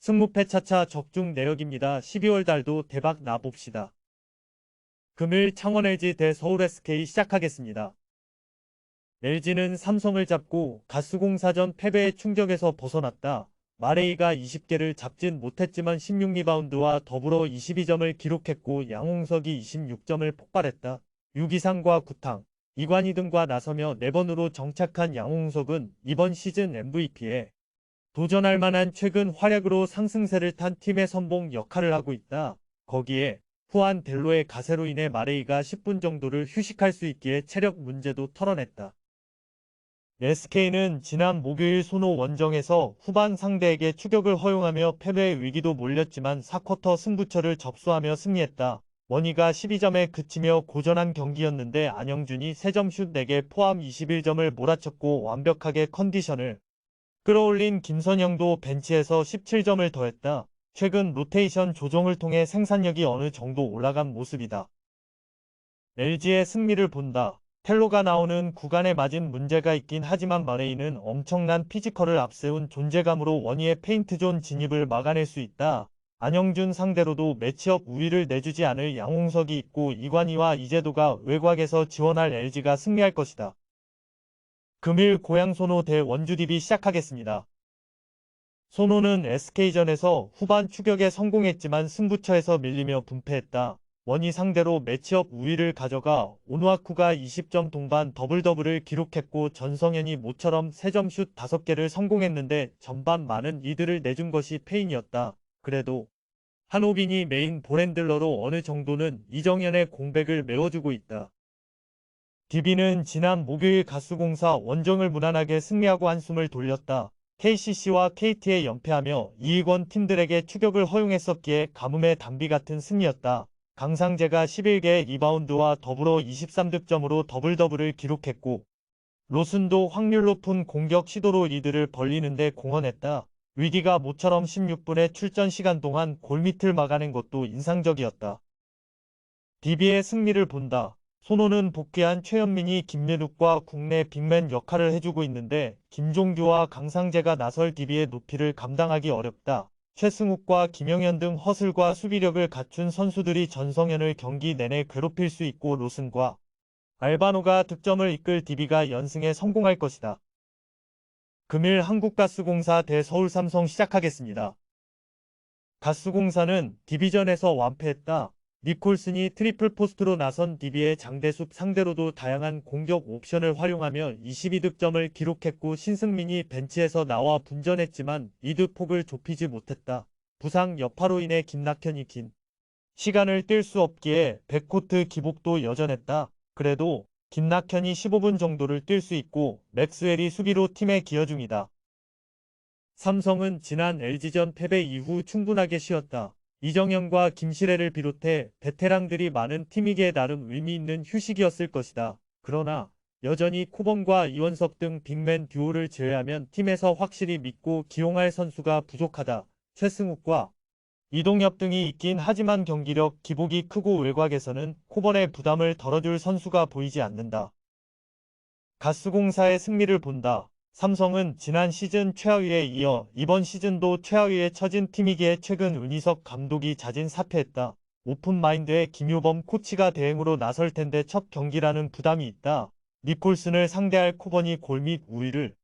승무패 차차 적중 내역입니다. 12월 달도 대박 나봅시다. 금일 창원 LG 대 서울 SK 시작하겠습니다. LG는 삼성을 잡고 가스공사전 패배의 충격에서 벗어났다. 마레이가 20개를 잡진 못했지만 16리바운드와 더불어 22점을 기록했고 양홍석이 26점을 폭발했다. 유기상과 구탕, 이관희 등과 나서며 4번으로 정착한 양홍석은 이번 시즌 MVP에 도전할 만한 최근 활약으로 상승세를 탄 팀의 선봉 역할을 하고 있다. 거기에 후안 델로의 가세로 인해 마레이가 10분 정도를 휴식할 수 있기에 체력 문제도 털어냈다. SK는 지난 목요일 손호 원정에서 후반 상대에게 추격을 허용하며 패배의 위기도 몰렸지만 4쿼터 승부처를 접수하며 승리했다. 원희가 12점에 그치며 고전한 경기였는데 안영준이 3점 슛 4개 포함 21점을 몰아쳤고 완벽하게 컨디션을 끌어올린 김선영도 벤치에서 17점을 더했다. 최근 로테이션 조정을 통해 생산력이 어느 정도 올라간 모습이다. LG의 승리를 본다. 텔로가 나오는 구간에 맞은 문제가 있긴 하지만 마레이는 엄청난 피지컬을 앞세운 존재감으로 원희의 페인트존 진입을 막아낼 수 있다. 안영준 상대로도 매치업 우위를 내주지 않을 양홍석이 있고 이관희와 이재도가 외곽에서 지원할 LG가 승리할 것이다. 금일 고양 손호 대 원주 DB 시작하겠습니다. 손호는 SK전에서 후반 추격에 성공했지만 승부처에서 밀리며 분패했다. 원희 상대로 매치업 우위를 가져가 오누아쿠가 20점 동반 더블더블을 기록했고 전성현이 모처럼 3점 슛 5개를 성공했는데 전반 많은 이들을 내준 것이 페인이었다. 그래도 한호빈이 메인 볼핸들러로 어느 정도는 이정현의 공백을 메워주고 있다. DB는 지난 목요일 가스공사 원정을 무난하게 승리하고 한숨을 돌렸다. KCC와 KT에 연패하며 이익원 팀들에게 추격을 허용했었기에 가뭄의 단비 같은 승리였다. 강상재가 11개의 리바운드와 더불어 23득점으로 더블더블을 기록했고 로슨도 확률 높은 공격 시도로 리드를 벌리는데 공헌했다. 위기가 모처럼 16분의 출전 시간 동안 골밑을 막아낸 것도 인상적이었다. DB의 승리를 본다. 손호는 복귀한 최현민이 김예룩과 국내 빅맨 역할을 해주고 있는데 김종규와 강상재가 나설 DB의 높이를 감당하기 어렵다. 최승욱과 김영현 등 허슬과 수비력을 갖춘 선수들이 전성현을 경기 내내 괴롭힐 수 있고 로슨과 알바노가 득점을 이끌 DB가 연승에 성공할 것이다. 금일 한국가스공사 대 서울삼성 시작하겠습니다. 가스공사는 디비전에서 완패했다. 니콜슨이 트리플 포스트로 나선 DB의 장대숲 상대로도 다양한 공격 옵션을 활용하며 22득점을 기록했고 신승민이 벤치에서 나와 분전했지만 리드 폭을 좁히지 못했다. 부상 여파로 인해 김낙현이 긴 시간을 뛸 수 없기에 백코트 기복도 여전했다. 그래도 김낙현이 15분 정도를 뛸 수 있고 맥스웰이 수비로 팀에 기여 중이다. 삼성은 지난 LG전 패배 이후 충분하게 쉬었다. 이정현과 김시래를 비롯해 베테랑들이 많은 팀이기에 나름 의미 있는 휴식이었을 것이다. 그러나 여전히 코범과 이원석 등 빅맨 듀오를 제외하면 팀에서 확실히 믿고 기용할 선수가 부족하다. 최승욱과 이동엽 등이 있긴 하지만 경기력 기복이 크고 외곽에서는 코번의 부담을 덜어줄 선수가 보이지 않는다. 가스공사의 승리를 본다. 삼성은 지난 시즌 최하위에 이어 이번 시즌도 최하위에 처진 팀이기에 최근 은희석 감독이 자진 사퇴했다. 오픈마인드의 김효범 코치가 대행으로 나설 텐데 첫 경기라는 부담이 있다. 니콜슨을 상대할 코번이 골밑 우위를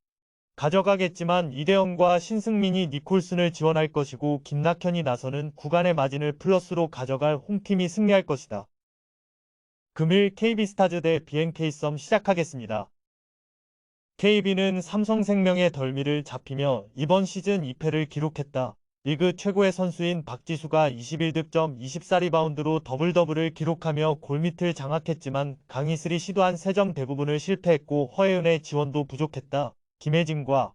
가져가겠지만 이대영과 신승민이 니콜슨을 지원할 것이고 김낙현이 나서는 구간의 마진을 플러스로 가져갈 홈팀이 승리할 것이다. 금일 KB스타즈 대 BNK썸 시작하겠습니다. KB는 삼성생명의 덜미를 잡히며 이번 시즌 2패를 기록했다. 리그 최고의 선수인 박지수가 21득점 24리바운드로 더블더블을 기록하며 골밑을 장악했지만 강희슬이 시도한 3점 대부분을 실패했고 허예은의 지원도 부족했다. 김혜진과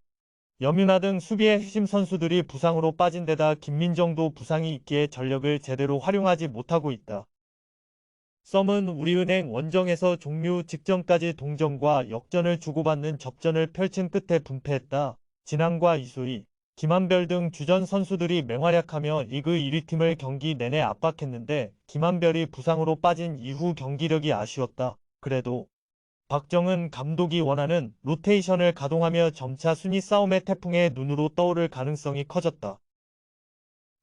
염윤아 등 수비의 핵심 선수들이 부상으로 빠진 데다 김민정도 부상이 있기에 전력을 제대로 활용하지 못하고 있다. 썸은 우리은행 원정에서 종료 직전까지 동점과 역전을 주고받는 접전을 펼친 끝에 분패했다. 진항과 이소희, 김한별 등 주전 선수들이 맹활약하며 리그 1위 팀을 경기 내내 압박했는데 김한별이 부상으로 빠진 이후 경기력이 아쉬웠다. 그래도 박정은 감독이 원하는 로테이션을 가동하며 점차 순위 싸움의 태풍의 눈으로 떠오를 가능성이 커졌다.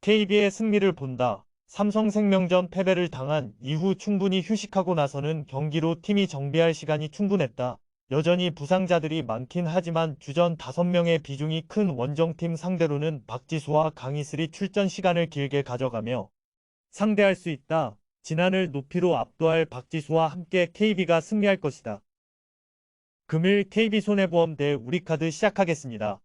KB의 승리를 본다. 삼성생명전 패배를 당한 이후 충분히 휴식하고 나서는 경기로 팀이 정비할 시간이 충분했다. 여전히 부상자들이 많긴 하지만 주전 5명의 비중이 큰 원정팀 상대로는 박지수와 강희슬이 출전 시간을 길게 가져가며 상대할 수 있다. 진안을 높이로 압도할 박지수와 함께 KB가 승리할 것이다. 금일 KB손해보험 대 우리카드 시작하겠습니다.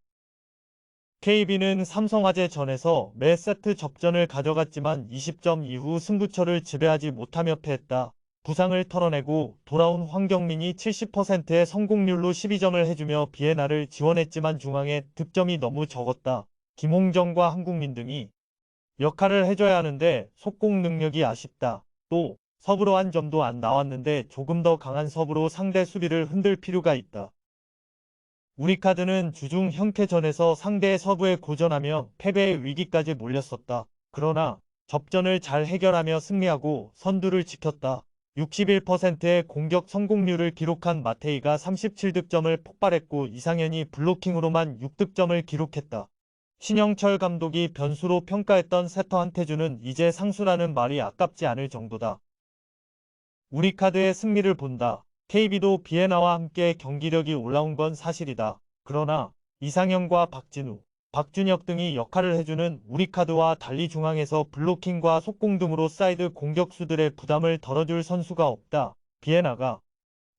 KB는 삼성화재전에서 매 세트 접전을 가져갔지만 20점 이후 승부처를 지배하지 못하며 패했다. 부상을 털어내고 돌아온 황경민이 70%의 성공률로 12점을 해주며 비에나를 지원했지만 중앙에 득점이 너무 적었다. 김홍정과 한국민 등이 역할을 해줘야 하는데 속공 능력이 아쉽다. 또 서브로 한 점도 안 나왔는데 조금 더 강한 서브로 상대 수비를 흔들 필요가 있다. 우리카드는 주중 형태전에서 상대의 서브에 고전하며 패배의 위기까지 몰렸었다. 그러나 접전을 잘 해결하며 승리하고 선두를 지켰다. 61%의 공격 성공률을 기록한 마테이가 37득점을 폭발했고 이상현이 블로킹으로만 6득점을 기록했다. 신영철 감독이 변수로 평가했던 세터 한태주는 이제 상수라는 말이 아깝지 않을 정도다. 우리카드의 승리를 본다. KB도 비에나와 함께 경기력이 올라온 건 사실이다. 그러나 이상현과 박진우, 박준혁 등이 역할을 해주는 우리카드와 달리 중앙에서 블로킹과 속공 등으로 사이드 공격수들의 부담을 덜어줄 선수가 없다. 비에나가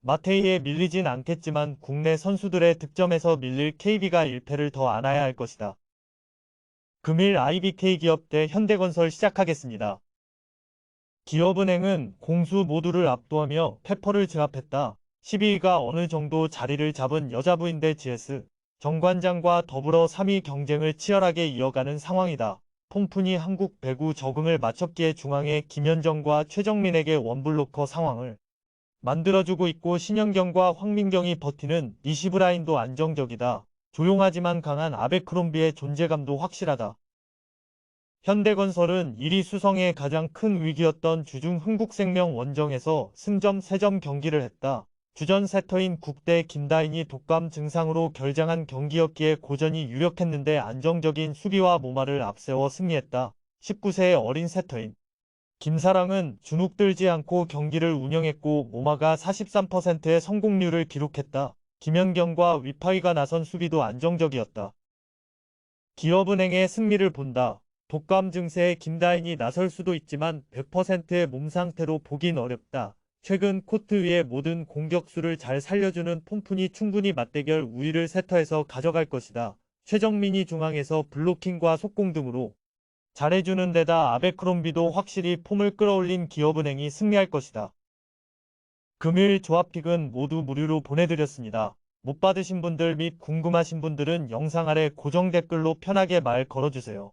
마테이에 밀리진 않겠지만 국내 선수들의 득점에서 밀릴 KB가 1패를 더 안아야 할 것이다. 금일 IBK기업 대 현대건설 시작하겠습니다. 기업은행은 공수 모두를 압도하며 페퍼를 제압했다. 12위가 어느 정도 자리를 잡은 여자부인대 GS 정관장과 더불어 3위 경쟁을 치열하게 이어가는 상황이다. 폼푼이 한국 배구 적응을 마쳤기에 중앙에 김현정과 최정민에게 원블로커 상황을 만들어주고 있고 신현경과 황민경이 버티는 리시브 라인도 안정적이다. 조용하지만 강한 아베크롬비의 존재감도 확실하다. 현대건설은 1위 수성의 가장 큰 위기였던 주중 흥국생명 원정에서 승점 3점 경기를 했다. 주전 세터인 국대 김다인이 독감 증상으로 결장한 경기였기에 고전이 유력했는데 안정적인 수비와 모마를 앞세워 승리했다. 19세의 어린 세터인 김사랑은 주눅들지 않고 경기를 운영했고 모마가 43%의 성공률을 기록했다. 김연경과 위파이가 나선 수비도 안정적이었다. 기업은행의 승리를 본다. 독감 증세에 김다인이 나설 수도 있지만 100%의 몸 상태로 보긴 어렵다. 최근 코트 위의 모든 공격수를 잘 살려주는 폼푼이 충분히 맞대결 우위를 세터에서 가져갈 것이다. 최정민이 중앙에서 블로킹과 속공 등으로 잘해주는 데다 아베크롬비도 확실히 폼을 끌어올린 기업은행이 승리할 것이다. 금일 조합픽은 모두 무료로 보내드렸습니다. 못 받으신 분들 및 궁금하신 분들은 영상 아래 고정 댓글로 편하게 말 걸어주세요.